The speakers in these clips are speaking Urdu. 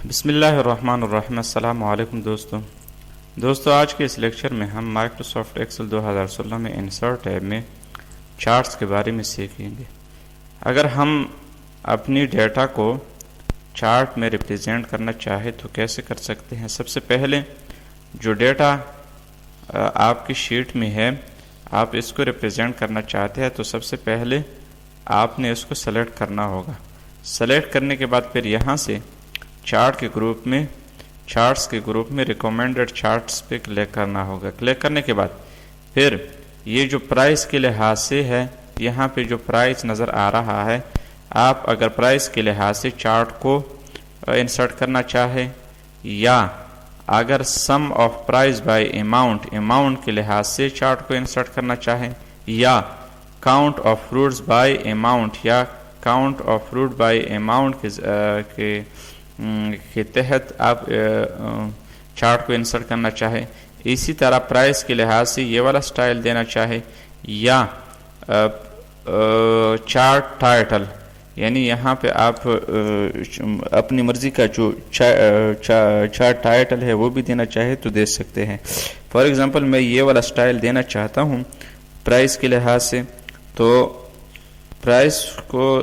بسم اللہ الرحمن الرحیم۔ السلام علیکم دوستو آج کے اس لیکچر میں ہم مائکروسافٹ ایکسل 2016 میں انسرٹ ٹیب میں چارٹس کے بارے میں سیکھیں گے۔ اگر ہم اپنی ڈیٹا کو چارٹ میں ریپرزینٹ کرنا چاہے تو کیسے کر سکتے ہیں؟ سب سے پہلے جو ڈیٹا آپ کی شیٹ میں ہے آپ اس کو ریپرزینٹ کرنا چاہتے ہیں تو سب سے پہلے آپ نے اس کو سلیکٹ کرنا ہوگا۔ سلیکٹ کرنے کے بعد پھر یہاں سے چارٹس کے گروپ میں ریکمینڈڈ چارٹس پہ کلک کرنا ہوگا۔ کلک کرنے کے بعد پھر یہ جو پرائس کے لحاظ سے ہے، یہاں پہ جو پرائس نظر آ رہا ہے، آپ اگر پرائس کے لحاظ سے چارٹ کو انسرٹ کرنا چاہے یا اگر sum of price by amount کے لحاظ سے چارٹ کو انسرٹ کرنا چاہیں یا count of fruits by amount یا count of fruit by amount کے تحت آپ چارٹ کو انسرٹ کرنا چاہے، اسی طرح پرائس کے لحاظ سے یہ والا سٹائل دینا چاہے یا چارٹ ٹائٹل، یعنی یہاں پہ آپ اپنی مرضی کا جو چارٹ ٹائٹل ہے وہ بھی دینا چاہے تو دے سکتے ہیں۔ فار ایگزامپل میں یہ والا سٹائل دینا چاہتا ہوں پرائس کے لحاظ سے، تو پرائس کو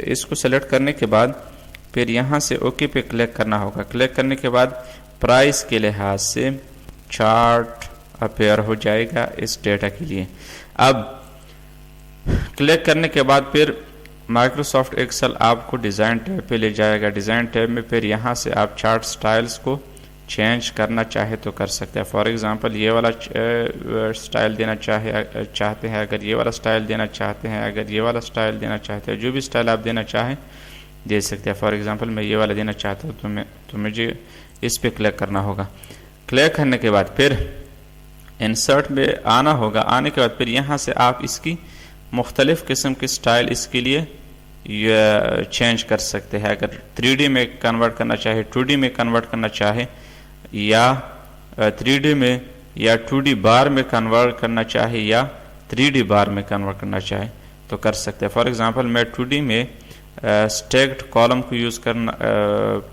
اس کو سلیکٹ کرنے کے بعد پھر یہاں سے اوکے پہ کلک کرنا ہوگا۔ کلک کرنے کے بعد پرائس کے لحاظ سے چارٹ اپیئر ہو جائے گا اس ڈیٹا کے لیے۔ اب کلک کرنے کے بعد پھر مائکروسافٹ ایکسل آپ کو ڈیزائن ٹیب پہ لے جائے گا۔ ڈیزائن ٹیب میں پھر یہاں سے آپ چارٹ سٹائلز کو چینج کرنا چاہے تو کر سکتے ہیں۔ فار ایگزامپل یہ والا سٹائل دینا چاہتے ہیں، اگر یہ والا سٹائل دینا چاہتے ہیں، اگر یہ والا سٹائل دینا چاہتے ہیں، جو بھی سٹائل آپ دینا چاہیں دے سکتے ہیں۔ فار ایگزامپل میں یہ والا دینا چاہتا ہوں تو مجھے اس پہ کلک کرنا ہوگا۔ کلک کرنے کے بعد پھر انسرٹ میں آنا ہوگا۔ آنے کے بعد پھر یہاں سے آپ اس کی مختلف قسم کے سٹائل اس کے لیے چینج کر سکتے ہیں۔ اگر 3D میں کنورٹ کرنا چاہے، 2D میں کنورٹ کرنا چاہے یا 3D میں یا 2D بار میں کنورٹ کرنا چاہے یا 3D بار میں کنورٹ کرنا چاہے تو کر سکتے ہیں۔ فار ایگزامپل میں 2D میں اسٹیکڈ کالم کو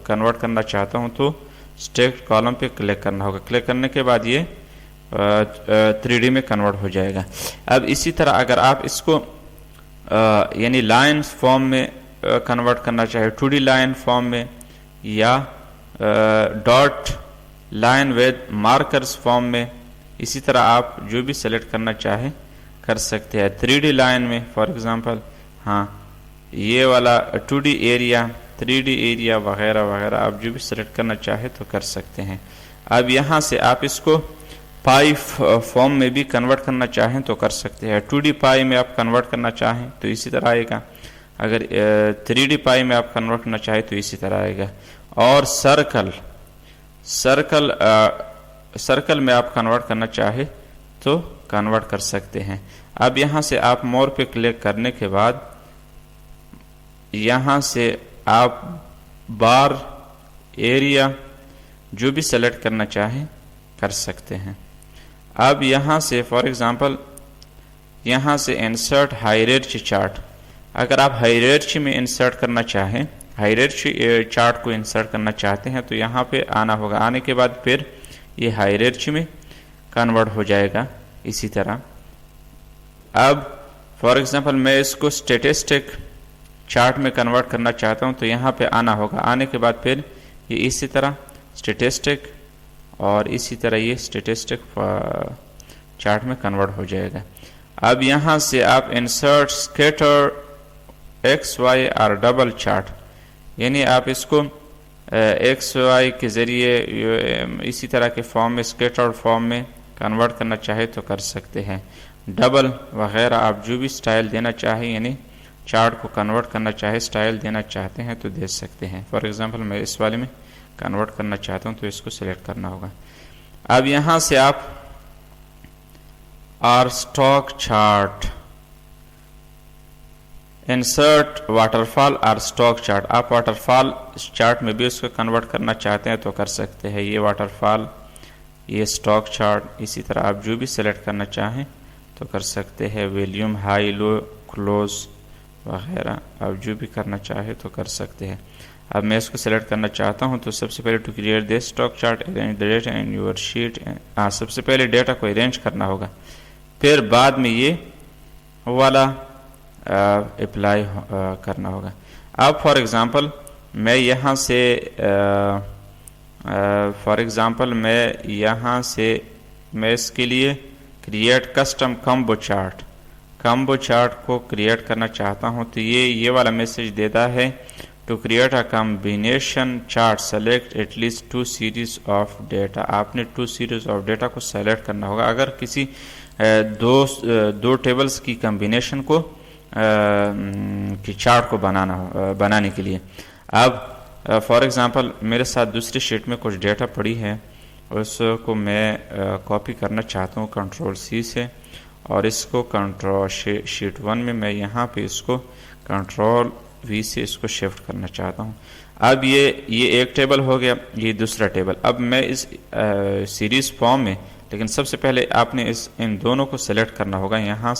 کنورٹ کرنا چاہتا ہوں تو اسٹیکڈ کالم پہ کلک کرنا ہوگا۔ کلک کرنے کے بعد یہ 3D میں کنورٹ ہو جائے گا۔ اب اسی طرح اگر آپ اس کو یعنی لائن فارم میں کنورٹ کرنا چاہے، 2D لائن فارم میں یا dot line with markers form میں، اسی طرح آپ جو بھی سلیکٹ کرنا چاہیں کر سکتے ہیں۔ 3D لائن میں فار ایگزامپل یہ والا 2D ایریا، 3D ایریا وغیرہ وغیرہ آپ جو بھی سلیکٹ کرنا چاہے تو کر سکتے ہیں۔ اب یہاں سے آپ اس کو پائی فارم میں بھی کنورٹ کرنا چاہیں تو کر سکتے ہیں۔ 2D پائی میں آپ کنورٹ کرنا چاہیں تو اسی طرح آئے گا، اگر 3D پائی میں آپ کنورٹ کرنا چاہیں تو اسی طرح آئے گا۔ اور سرکل میں آپ کنورٹ کرنا چاہے تو کنورٹ کر سکتے ہیں۔ اب یہاں سے آپ مور پہ کلک کرنے کے بعد یہاں سے آپ بار ایریا جو بھی سلیکٹ کرنا چاہیں کر سکتے ہیں۔ اب یہاں سے فار ایگزامپل یہاں سے انسرٹ ہائرارچی چارٹ، اگر آپ ہائرارچی میں انسرٹ کرنا چاہیں، ہائرارچی چارٹ کو انسرٹ کرنا چاہتے ہیں تو یہاں پہ آنا ہوگا۔ آنے کے بعد پھر یہ ہائرارچی میں کنورٹ ہو جائے گا اسی طرح۔ اب فار ایگزامپل میں اس کو اسٹیٹسٹک چارٹ میں کنورٹ کرنا چاہتا ہوں تو یہاں پہ آنا ہوگا۔ آنے کے بعد پھر یہ اسی طرح اسٹیٹسٹک اور اسی طرح یہ اسٹیٹسٹک چارٹ میں کنورٹ ہو جائے گا۔ اب یہاں سے آپ انسرٹ اسکیٹر ایکس وائی اور ڈبل چارٹ، یعنی آپ اس کو ایکس وائی کے ذریعے اسی طرح کے فارم میں اسکیٹر فارم میں کنورٹ کرنا چاہے تو کر سکتے ہیں۔ ڈبل وغیرہ آپ جو بھی سٹائل دینا چاہیں، یعنی چارٹ کو کنورٹ کرنا چاہے اسٹائل دینا چاہتے ہیں تو دے سکتے ہیں۔ فار ایگزامپل میں اس والے میں کنورٹ کرنا چاہتا ہوں تو اس کو سلیکٹ کرنا ہوگا۔ اب یہاں سے آپ stock chart, insert water fall اور اسٹاک چارٹ، آپ واٹر فال چارٹ میں بھی اس کو کنورٹ کرنا چاہتے ہیں تو کر سکتے ہیں۔ یہ واٹر فال، یہ اسٹاک چارٹ، اسی طرح آپ جو بھی سلیکٹ کرنا چاہیں تو کر سکتے ہیں۔ ویلیوم، ہائی، لو، کلوز وغیرہ آپ جو بھی کرنا چاہے تو کر سکتے ہیں۔ اب میں اس کو سلیکٹ کرنا چاہتا ہوں تو سب سے پہلے to create this stock chart arrange the data in your sheet, سب سے پہلے ڈیٹا کو ارینج کرنا ہوگا، پھر بعد میں یہ والا اپلائی کرنا ہوگا۔ اب فار ایگزامپل میں یہاں سے میں اس کے لیے کریٹ کسٹم کمبو چارٹ کو کریٹ کرنا چاہتا ہوں، تو یہ والا میسج دیتا ہے to create a combination chart select at least 2 series of data. آپ نے 2 سیریز آف ڈیٹا کو سلیکٹ کرنا ہوگا اگر کسی دو ٹیبلز کی کمبینیشن کو کی چارٹ کو بنانے کے لیے۔ اب فار ایگزامپل میرے ساتھ دوسری شیٹ میں کچھ ڈیٹا پڑی ہے، اس کو میں کاپی کرنا چاہتا ہوں کنٹرول سی سے، اور اس کو کنٹرول شیٹ 1 میں یہاں پہ اس کو کنٹرول وی سے اس کو شفٹ کرنا چاہتا ہوں۔ اب یہ ایک ٹیبل ہو گیا، یہ دوسرا ٹیبل۔ اب میں اس سیریز فارم میں، لیکن سب سے پہلے آپ نے ان دونوں کو سلیکٹ کرنا ہوگا، یہاں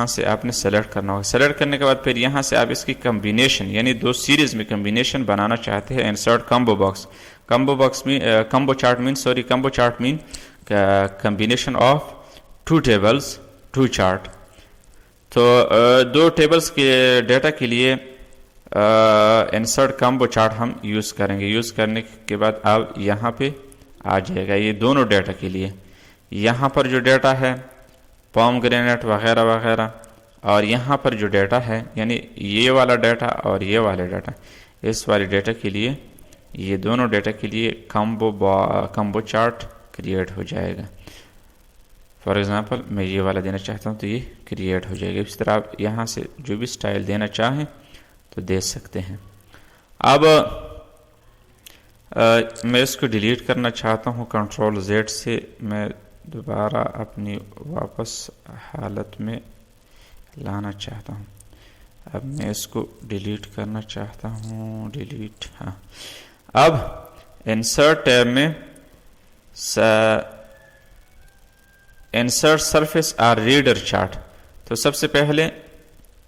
سے آپ نے سلیکٹ کرنا ہوگا۔ سلیکٹ کرنے کے بعد پھر یہاں سے آپ اس کی کمبینیشن، یعنی 2 سیریز میں کمبینیشن بنانا چاہتے ہیں، انسرٹ کمبو چارٹ مین کمبینیشن آف 2 tables 2 چارٹ۔ تو 2 ٹیبلز کے ڈیٹا کے لیے انسرٹ کمبو چارٹ ہم یوز کریں گے۔ یوز کرنے کے بعد اب یہاں پہ آ جائے گا یہ دونوں ڈیٹا کے لیے، یہاں پر جو ڈیٹا ہے پوم گرینیٹ وغیرہ وغیرہ، اور یہاں پر جو ڈیٹا ہے یعنی یہ والا ڈیٹا اور یہ والا ڈیٹا، اس والے ڈیٹا کے لیے، یہ دونوں ڈیٹا کے لیے کمبو چارٹ کریٹ ہو جائے گا۔ فار ایگزامپل میں یہ والا دینا چاہتا ہوں تو یہ کریٹ ہو جائے گا۔ اس طرح آپ یہاں سے جو بھی سٹائل دینا چاہیں تو دے سکتے ہیں۔ اب میں اس کو ڈیلیٹ کرنا چاہتا ہوں، کنٹرول زیڈ سے میں دوبارہ اپنی واپس حالت میں لانا چاہتا ہوں۔ اب میں اس کو ڈیلیٹ کرنا چاہتا ہوں، ڈیلیٹ، ہاں۔ اب انسرٹ ٹیب میں انسرٹ سرفیس اور ریڈر چارٹ، تو سب سے پہلے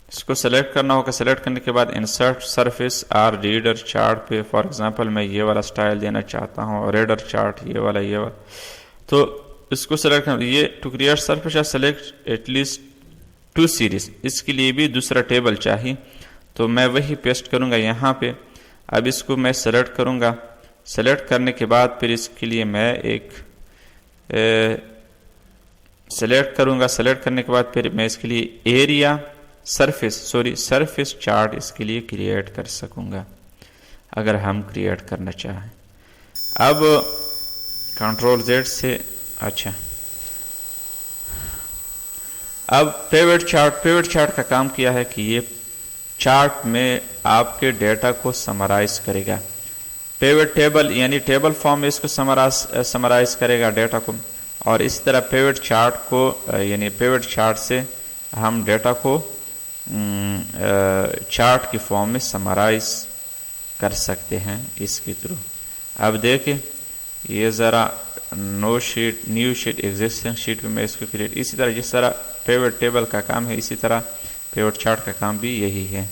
اس کو سلیکٹ کرنا ہوگا۔ سلیکٹ کرنے کے بعد انسرٹ سرفیس اور ریڈر چارٹ پہ فار ایگزامپل میں یہ والا سٹائل دینا چاہتا ہوں، ریڈر چارٹ یہ والا تو اس کو سلیکٹ کرنا، یہ ٹو کریٹ سرفیس اور سلیکٹ ایٹ لیسٹ 2 سیریز، اس کے لیے بھی دوسرا ٹیبل چاہیے، تو میں وہی پیسٹ کروں گا یہاں پہ۔ اب اس کو میں سلیکٹ کروں گا، سلیکٹ کرنے کے بعد پھر اس کے لیے میں ایک سلیکٹ کروں گا، سلیکٹ کرنے کے بعد پھر میں اس کے لیے ایریا سرفیس چارٹ اس کے لیے کریٹ کر سکوں گا اگر ہم کریٹ کرنا چاہیں۔ اب کنٹرول زیڈ سے، اچھا، اب پیوٹ چارٹ کا کام کیا ہے کہ یہ چارٹ میں آپ کے ڈیٹا کو سمرائز کرے گا۔ پیوٹ ٹیبل یعنی ٹیبل فارم میں اس کو سمرائز کرے گا ڈیٹا کو، اور اس طرح پیوٹ چارٹ کو یعنی پیوٹ چارٹ سے ہم ڈیٹا کو چارٹ کی فارم میں سمرائز کر سکتے ہیں اس کے تھرو۔ اب دیکھیں یہ ذرا نیو شیٹ ایگزسٹنگ شیٹ میں اس کو کریٹ، اسی طرح جس طرح پیوٹ ٹیبل کا کام ہے اسی طرح پیوٹ چارٹ کا کام بھی یہی ہے۔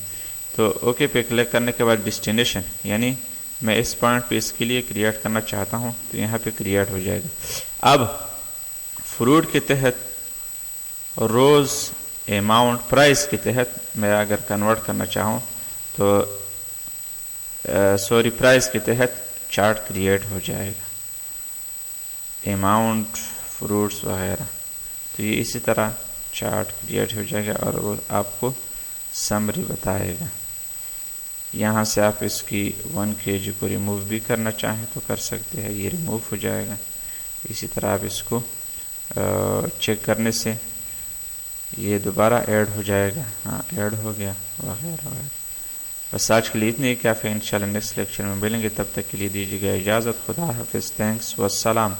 تو اوکے پہ کلک کرنے کے بعد ڈیسٹینیشن، یعنی میں اس پوائنٹ پہ اس کے لیے کریٹ کرنا چاہتا ہوں تو یہاں پہ کریٹ ہو جائے گا۔ اب فروٹ کے تحت روز اماؤنٹ پرائس کے تحت میں اگر کنورٹ کرنا چاہوں تو پرائس کے تحت چارٹ کریٹ ہو جائے گا، اماؤنٹ فروٹس وغیرہ، تو یہ اسی طرح چارٹ کریٹ ہو جائے گا اور وہ آپ کو سمری بتائے گا۔ یہاں سے آپ اس کی 1 kg کو ریموو بھی کرنا چاہیں تو کر سکتے ہیں، یہ ریموو ہو جائے گا۔ اسی طرح آپ اس کو چیک کرنے سے یہ دوبارہ ایڈ ہو جائے گا، ہاں ایڈ ہو گیا وغیرہ وغیرہ۔ بس آج کے لیے اتنے ہی کافی، انشاءاللہ نیکسٹ لیکچر میں ملیں گے، تب تک کے لیے دیجیے گا اجازت، خدا حافظ، تھینکس والسلام۔